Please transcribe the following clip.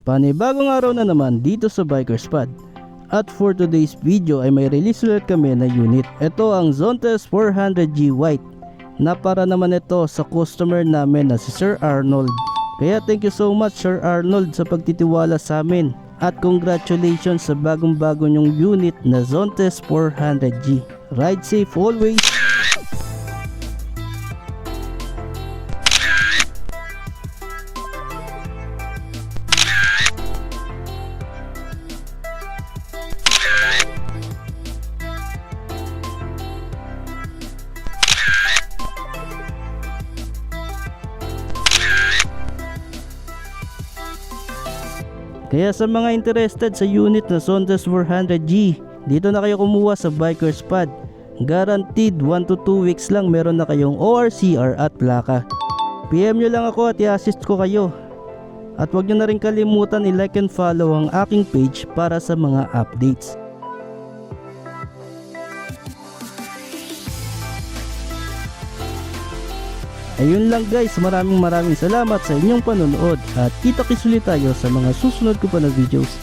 Panibagong araw na naman dito sa Biker Spot. At for today's video ay may release ulit kami na unit. Ito ang Zontes 400G White na para naman ito sa customer namin na si Sir Arnold. Kaya thank you so much Sir Arnold sa pagtitiwala sa amin. At congratulations sa bagong-bago nyong unit na Zontes 400G. Ride safe always! Kaya sa mga interested sa unit na Zontes 400G, dito na kayo kumuha sa Biker Spot. Guaranteed 1 to 2 weeks lang meron na kayong ORCR at plaka. PM nyo lang ako at i-assist ko kayo. At huwag nyo na rin kalimutan i-like and follow ang aking page para sa mga updates. Ayun lang guys, maraming salamat sa inyong panonood at kita-kits ulit tayo sa mga susunod ko pa na videos.